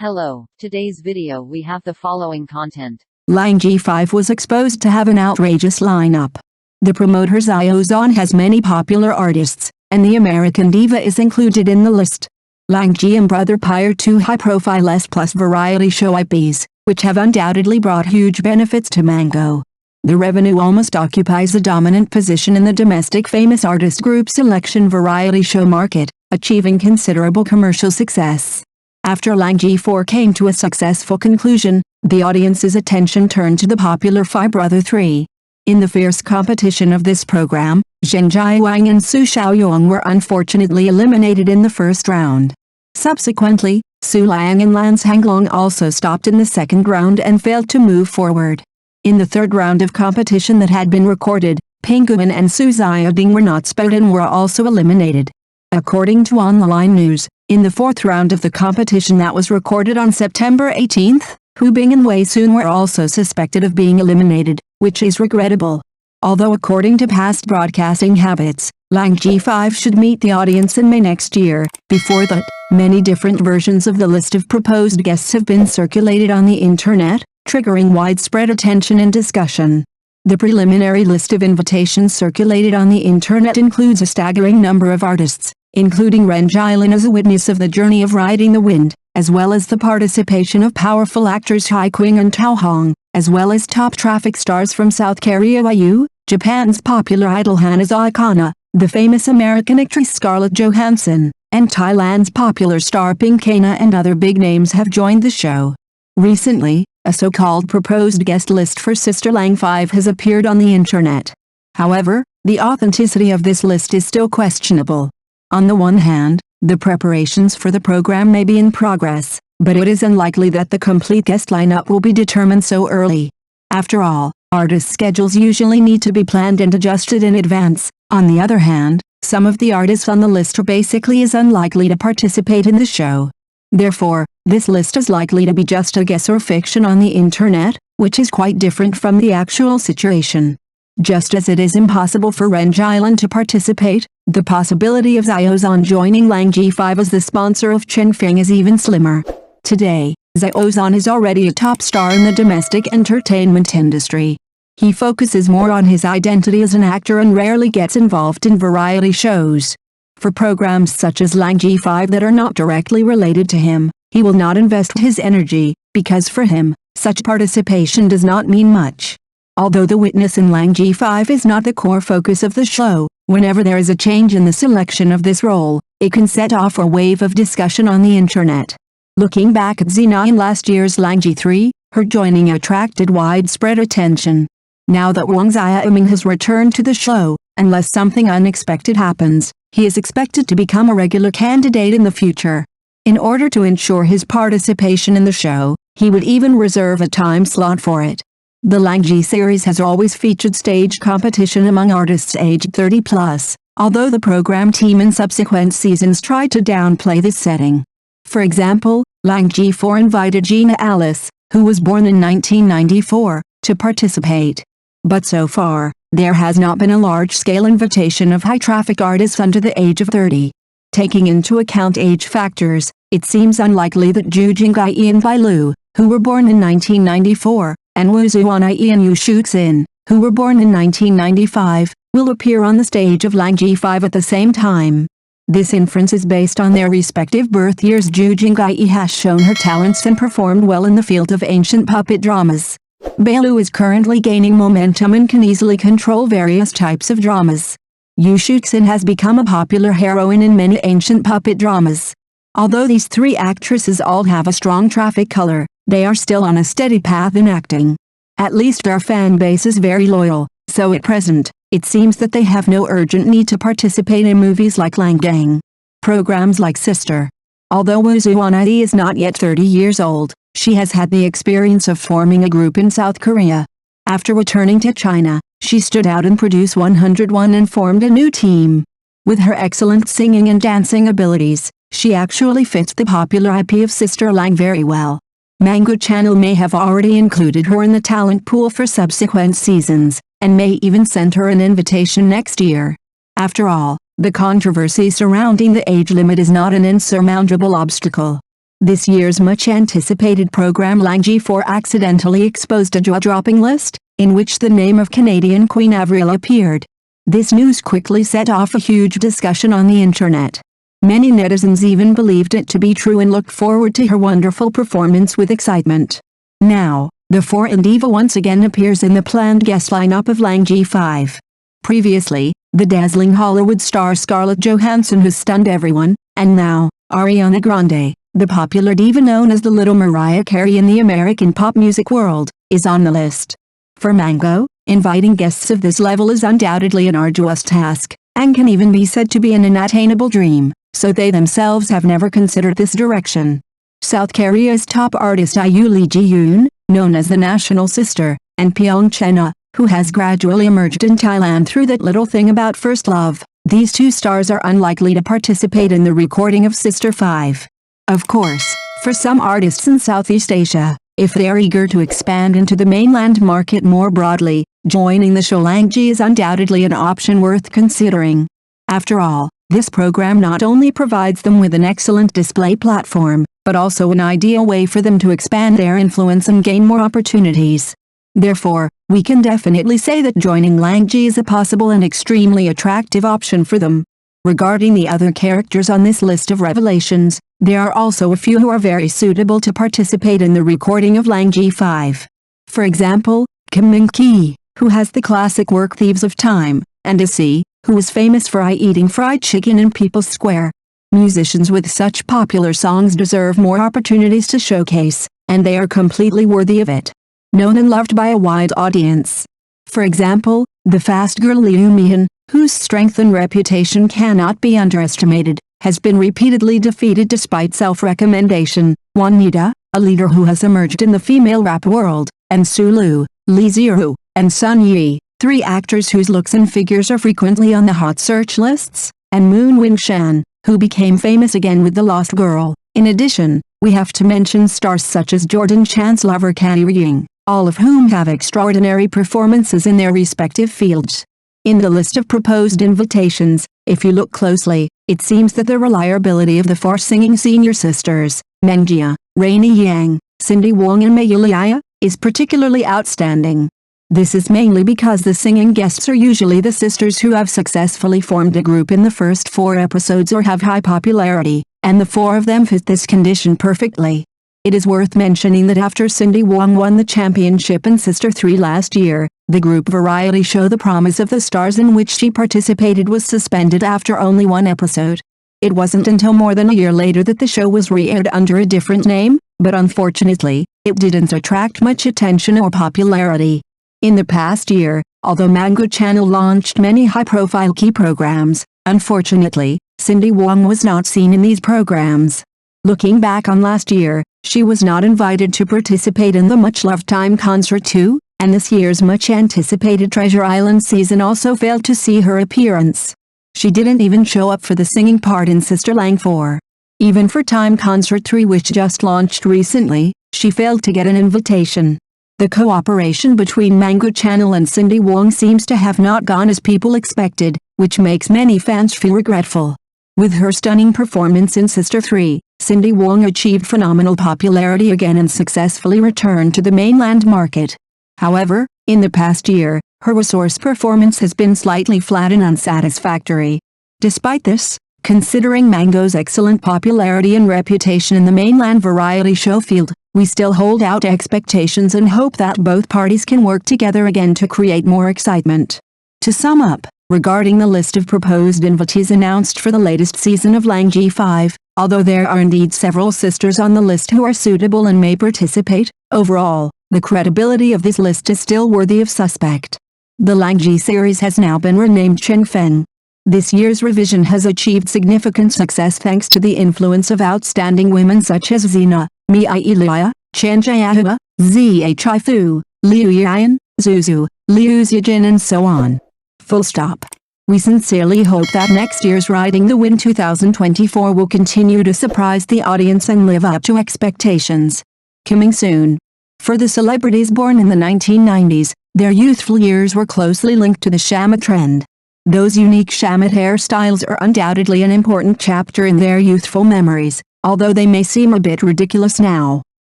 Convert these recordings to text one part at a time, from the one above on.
Hello, today's video we have the following content. Lang G5 was exposed to have an outrageous lineup. The promoter Xiao Zhan has many popular artists, and the American diva is included in the list. Lang G and Brother Pi are two high-profile S+ variety show IPs, which have undoubtedly brought huge benefits to Mango. The revenue almost occupies a dominant position in the domestic famous artist group selection variety show market, achieving considerable commercial success. After Lang G4 came to a successful conclusion, the audience's attention turned to the popular Phi Brother 3. In the fierce competition of this program, Zheng Jiawang and Su Xiaoyong were unfortunately eliminated in the first round. Subsequently, Su Liang and Lan Hanglong also stopped in the second round and failed to move forward. In the third round of competition that had been recorded, Ping Guan and Su Xiaoding were not spared and were also eliminated. According to online news, in the fourth round of the competition that was recorded on September 18, Hu Bing and Wei Sun were also suspected of being eliminated, which is regrettable. Although according to past broadcasting habits, Lang G5 should meet the audience in May next year, before that, many different versions of the list of proposed guests have been circulated on the internet, triggering widespread attention and discussion. The preliminary list of invitations circulated on the internet includes a staggering number of artists, including Ren Jilin as a witness of the journey of riding the wind, as well as the participation of powerful actors Hai Qing and Tao Hong, as well as top traffic stars from South Korea Yu, Japan's popular idol Hana Zakana, the famous American actress Scarlett Johansson, and Thailand's popular star Ping Kana, and other big names have joined the show. Recently, a so-called proposed guest list for Sister Lang 5 has appeared on the internet. However, the authenticity of this list is still questionable. On the one hand, the preparations for the program may be in progress, but it is unlikely that the complete guest lineup will be determined so early. After all, artists' schedules usually need to be planned and adjusted in advance. On the other hand, some of the artists on the list are basically as unlikely to participate in the show. Therefore, this list is likely to be just a guess or fiction on the internet, which is quite different from the actual situation. Just as it is impossible for Ren Jilin to participate, the possibility of Xiao Zhan joining Lang G5 as the sponsor of Chengfeng is even slimmer. Today, Xiao Zhan is already a top star in the domestic entertainment industry. He focuses more on his identity as an actor and rarely gets involved in variety shows. For programs such as Lang G5 that are not directly related to him, he will not invest his energy, because for him, such participation does not mean much. Although the witness in Lang G5 is not the core focus of the show, whenever there is a change in the selection of this role, it can set off a wave of discussion on the internet. Looking back at Xina in last year's Lang G3, her joining attracted widespread attention. Now that Wang Xiaoming has returned to the show, unless something unexpected happens, he is expected to become a regular candidate in the future. In order to ensure his participation in the show, he would even reserve a time slot for it. The Lang G series has always featured stage competition among artists aged 30+, although the program team in subsequent seasons tried to downplay this setting. For example, Lang G4 invited Gina Alice, who was born in 1994, to participate. But so far, there has not been a large-scale invitation of high-traffic artists under the age of 30. Taking into account age factors, it seems unlikely that Zhu Jinggai and Bai Lu, who were born in 1994, and Wu Zuanai and Yu Shuxin, who were born in 1995, will appear on the stage of Lang G5 at the same time. This inference is based on their respective birth years. Zhu Jinggai has shown her talents and performed well in the field of ancient puppet dramas. Bai Lu is currently gaining momentum and can easily control various types of dramas. Yu Shuxin has become a popular heroine in many ancient puppet dramas. Although these three actresses all have a strong traffic color, they are still on a steady path in acting. At least their fan base is very loyal, so at present, it seems that they have no urgent need to participate in movies like Lang Gang. Programs like Sister. Although Wu Zuanai is not yet 30 years old, she has had the experience of forming a group in South Korea. After returning to China, she stood out and produced 101 and formed a new team. With her excellent singing and dancing abilities, she actually fits the popular IP of Sister Lang very well. Mango Channel may have already included her in the talent pool for subsequent seasons, and may even send her an invitation next year. After all, the controversy surrounding the age limit is not an insurmountable obstacle. This year's much-anticipated program Lang 4 accidentally exposed a jaw-dropping list, in which the name of Canadian Queen Avril appeared. This news quickly set off a huge discussion on the internet. Many netizens even believed it to be true and looked forward to her wonderful performance with excitement. Now, the foreign diva once again appears in the planned guest lineup of Lang 5. Previously, the dazzling Hollywood star Scarlett Johansson has stunned everyone, and now, Ariana Grande, the popular diva known as the Little Mariah Carey in the American pop music world, is on the list. For Mango, inviting guests of this level is undoubtedly an arduous task, and can even be said to be an unattainable dream, so they themselves have never considered this direction. South Korea's top artist IU Lee Ji-yoon, known as the National Sister, and Pyong Chena, who has gradually emerged in Thailand through That Little Thing About First Love, these two stars are unlikely to participate in the recording of Sister 5. Of course, for some artists in Southeast Asia, if they are eager to expand into the mainland market more broadly, joining the show Lang is undoubtedly an option worth considering. After all, this program not only provides them with an excellent display platform, but also an ideal way for them to expand their influence and gain more opportunities. Therefore, we can definitely say that joining Lang is a possible and extremely attractive option for them. Regarding the other characters on this list of revelations, there are also a few who are very suitable to participate in the recording of Lang 5. For example, Kim Min-ki, who has the classic work Thieves of Time, and Issy, who is famous for eating fried chicken in People's Square. Musicians with such popular songs deserve more opportunities to showcase, and they are completely worthy of it. Known and loved by a wide audience. For example, the fast girl Liu Mian, whose strength and reputation cannot be underestimated, has been repeatedly defeated despite self-recommendation. Juanita, a leader who has emerged in the female rap world, and Sulu, Lee Ziru, and Sun Yi, three actors whose looks and figures are frequently on the hot search lists, and Moon Wing Shan, who became famous again with The Lost Girl. In addition, we have to mention stars such as Jordan Chan's lover Kari Rying, all of whom have extraordinary performances in their respective fields. In the list of proposed invitations, if you look closely, it seems that the reliability of the four singing senior sisters, Mengjia, Rainy Yang, Cindy Wong and Mei Yulia, is particularly outstanding. This is mainly because the singing guests are usually the sisters who have successfully formed a group in the first 4 episodes or have high popularity, and the 4 of them fit this condition perfectly. It is worth mentioning that after Cindy Wong won the championship in Sister 3 last year, the group variety show The Promise of the Stars in which she participated was suspended after only 1 episode. It wasn't until more than a year later that the show was re-aired under a different name, but unfortunately, it didn't attract much attention or popularity. In the past year, although Mango Channel launched many high-profile key programs, unfortunately, Cindy Wong was not seen in these programs. Looking back on last year, she was not invited to participate in the much-loved Time Concert 2, and this year's much-anticipated Treasure Island season also failed to see her appearance. She didn't even show up for the singing part in Sister Lang 4. Even for Time Concert 3, which just launched recently, she failed to get an invitation. The cooperation between Mango Channel and Cindy Wong seems to have not gone as people expected, which makes many fans feel regretful. With her stunning performance in Sister 3, Cindy Wong achieved phenomenal popularity again and successfully returned to the mainland market. However, in the past year, her resource performance has been slightly flat and unsatisfactory. Despite this, considering Mango's excellent popularity and reputation in the mainland variety show field, we still hold out expectations and hope that both parties can work together again to create more excitement. To sum up, regarding the list of proposed invitees announced for the latest season of Lang 5, although there are indeed several sisters on the list who are suitable and may participate, overall, the credibility of this list is still worthy of suspect. The Lang series has now been renamed Chengfeng. This year's revision has achieved significant success thanks to the influence of outstanding women such as Zina, Mei Ilia, Chen Jiahua, Zhi Fu, Liu Yan, Zuzu, Liu Zijin and so on. Full stop. We sincerely hope that next year's Riding the Wind 2024 will continue to surprise the audience and live up to expectations. Coming soon. For the celebrities born in the 1990s, their youthful years were closely linked to the shamet trend. Those unique shamet hairstyles are undoubtedly an important chapter in their youthful memories, although they may seem a bit ridiculous now.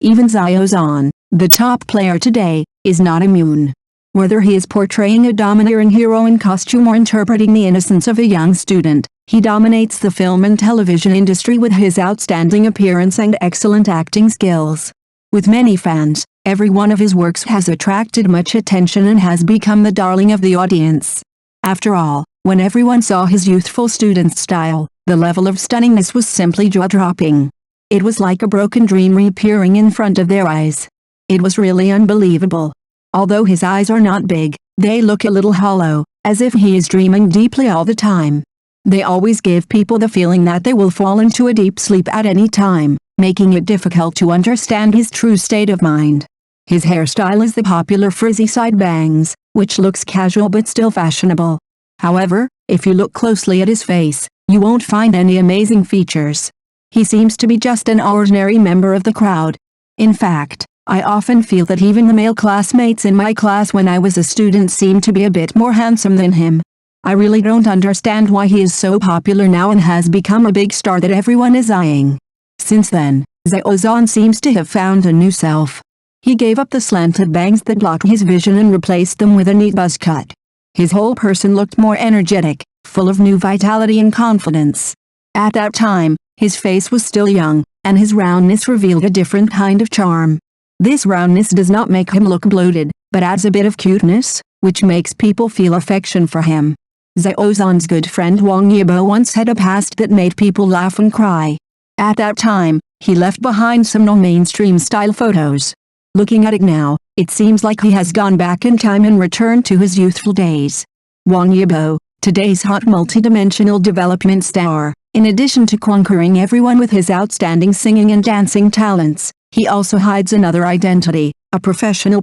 Even Xiao Zhan, the top player today, is not immune. Whether he is portraying a domineering hero in costume or interpreting the innocence of a young student, he dominates the film and television industry with his outstanding appearance and excellent acting skills. With many fans, every one of his works has attracted much attention and has become the darling of the audience. After all, when everyone saw his youthful student style, the level of stunningness was simply jaw-dropping. It was like a broken dream reappearing in front of their eyes. It was really unbelievable. Although his eyes are not big, they look a little hollow, as if he is dreaming deeply all the time. They always give people the feeling that they will fall into a deep sleep at any time, making it difficult to understand his true state of mind. His hairstyle is the popular frizzy side bangs, which looks casual but still fashionable. However, if you look closely at his face, you won't find any amazing features. He seems to be just an ordinary member of the crowd. In fact, I often feel that even the male classmates in my class when I was a student seemed to be a bit more handsome than him. I really don't understand why he is so popular now and has become a big star that everyone is eyeing. Since then, Xiao Zhan seems to have found a new self. He gave up the slanted bangs that blocked his vision and replaced them with a neat buzz cut. His whole person looked more energetic, full of new vitality and confidence. At that time, his face was still young, and his roundness revealed a different kind of charm. This roundness does not make him look bloated, but adds a bit of cuteness, which makes people feel affection for him. Xiao Zhan's good friend Wang Yibo once had a past that made people laugh and cry. At that time, he left behind some non-mainstream style photos. Looking at it now, it seems like he has gone back in time and returned to his youthful days. Wang Yibo, today's hot multidimensional development star, in addition to conquering everyone with his outstanding singing and dancing talents, he also hides another identity, a professional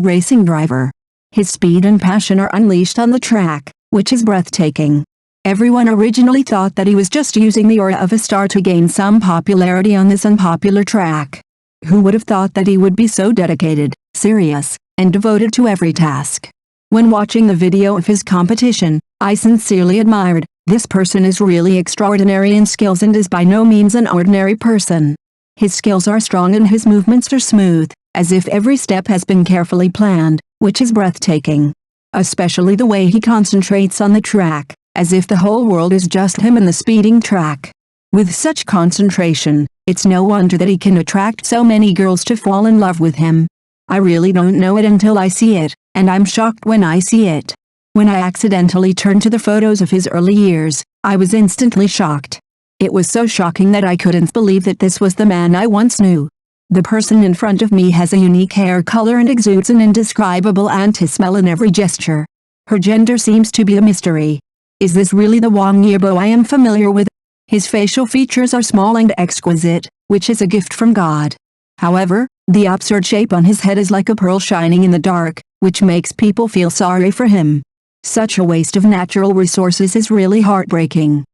racing driver. His speed and passion are unleashed on the track, which is breathtaking. Everyone originally thought that he was just using the aura of a star to gain some popularity on this unpopular track. Who would have thought that he would be so dedicated, serious, and devoted to every task? When watching the video of his competition, I sincerely admired, this person is really extraordinary in skills and is by no means an ordinary person. His skills are strong and his movements are smooth, as if every step has been carefully planned, which is breathtaking. Especially the way he concentrates on the track, as if the whole world is just him and the speeding track. With such concentration, it's no wonder that he can attract so many girls to fall in love with him. I really don't know it until I see it, and I'm shocked when I see it. When I accidentally turned to the photos of his early years, I was instantly shocked. It was so shocking that I couldn't believe that this was the man I once knew. The person in front of me has a unique hair color and exudes an indescribable anti-smell in every gesture. Her gender seems to be a mystery. Is this really the Wang Yibo I am familiar with? His facial features are small and exquisite, which is a gift from God. However, the absurd shape on his head is like a pearl shining in the dark, which makes people feel sorry for him. Such a waste of natural resources is really heartbreaking.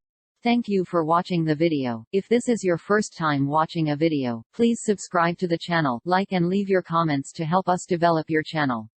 Thank you for watching the video. If this is your first time watching a video, please subscribe to the channel, like and leave your comments to help us develop your channel.